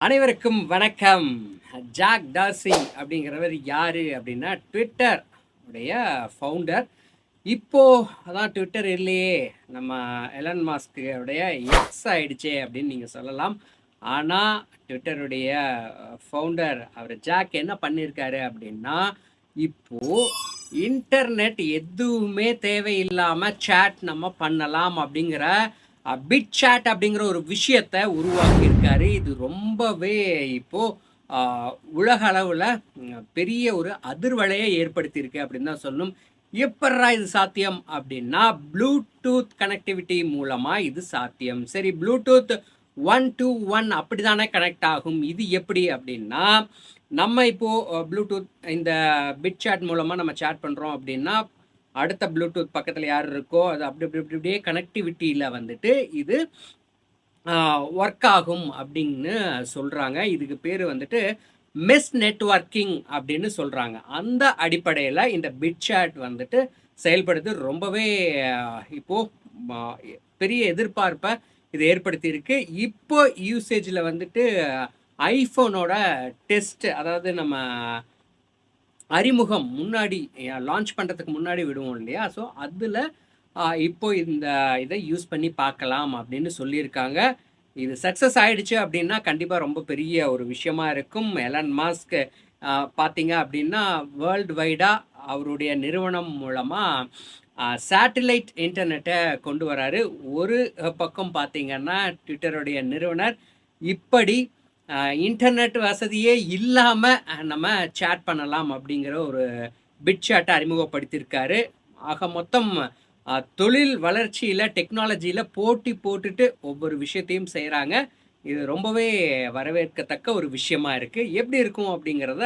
அனைவருக்கும் வணக்கம். Jack Darcy அப்படிங்கிறவர் யாரு அப்படின்னா ட்விட்டர் உடைய ஃபவுண்டர். இப்போ அதான் ட்விட்டர் இல்லையே, நம்ம எலன் மாஸ்க் உடைய எக்ஸ் ஆயிடுச்சே அப்படின்னு நீங்கள் சொல்லலாம். ஆனால் ட்விட்டருடைய ஃபவுண்டர் அவர் ஜாக் என்ன பண்ணியிருக்காரு அப்படின்னா, இப்போ இன்டர்நெட் எதுவுமே தேவையில்லாமல் சேட் நம்ம பண்ணலாம் அப்படிங்கிற பிட் சாட் அப்படிங்கிற ஒரு விஷயத்த உருவாக்கியிருக்காரு. இது ரொம்பவே இப்போ உலக அளவில் பெரிய ஒரு அதிர்வலையை ஏற்படுத்தியிருக்கு அப்படின்னு தான் சொல்லணும். எப்பட்றா இது சாத்தியம் அப்படின்னா, ப்ளூடூத் கனெக்டிவிட்டி மூலமாக இது சாத்தியம். சரி, ப்ளூடூத் 1 to 1 அப்படி தானே கனெக்ட் ஆகும். இது எப்படி அப்படின்னா, நம்ம இப்போது ப்ளூடூத் இந்த பிட் சாட் மூலமாக நம்ம சேட் பண்ணுறோம் அப்படின்னா, அடுத்த ப்ளூடூத் பக்கத்தில் யார் இருக்கோ அது அப்படி அப்படி அப்படி அப்படியே கனெக்டிவிட்டியில் வந்துட்டு இது ஒர்க் ஆகும் அப்படின்னு சொல்கிறாங்க. இதுக்கு பேர் வந்துட்டு மெஷ் நெட்வொர்க்கிங் அப்படின்னு சொல்கிறாங்க. அந்த அடிப்படையில் இந்த பிட்சாட் வந்துட்டு செயல்படுது. ரொம்பவே இப்போது பெரிய எதிர்பார்ப்பை இது ஏற்படுத்தியிருக்கு. இப்போ யூசேஜில் வந்துட்டு ஐஃபோனோட டெஸ்ட், அதாவது நம்ம அறிமுகம் முன்னாடி லான்ச் பண்ணுறதுக்கு முன்னாடி விடுவோம் இல்லையா, ஸோ அதில் இப்போ இந்த இதை யூஸ் பண்ணி பார்க்கலாம் அப்படின்னு சொல்லியிருக்காங்க. இது சக்ஸஸ் ஆகிடுச்சு அப்படின்னா கண்டிப்பாக ரொம்ப பெரிய ஒரு விஷயமா இருக்கும். எலன் மாஸ்க் பார்த்தீங்க அப்படின்னா வேர்ல்டு வைடாக அவருடைய நிறுவனம் மூலமாக சேட்டிலைட் இன்டர்நெட்டை கொண்டு வராரு. ஒரு பக்கம் பார்த்தீங்கன்னா ட்விட்டருடைய நிறுவனர் இப்படி இன்டர்நெட் வசதியே இல்லாமல் நம்ம சேட் பண்ணலாம் அப்படிங்கிற ஒரு பிட் சாட்டை அறிமுகப்படுத்தியிருக்காரு. ஆக மொத்தம் தொழில் வளர்ச்சியில் டெக்னாலஜியில் போட்டி போட்டுட்டு ஒவ்வொரு விஷயத்தையும் செய்கிறாங்க. இது ரொம்பவே வரவேற்கத்தக்க ஒரு விஷயமா இருக்குது. எப்படி இருக்கும் அப்படிங்கிறத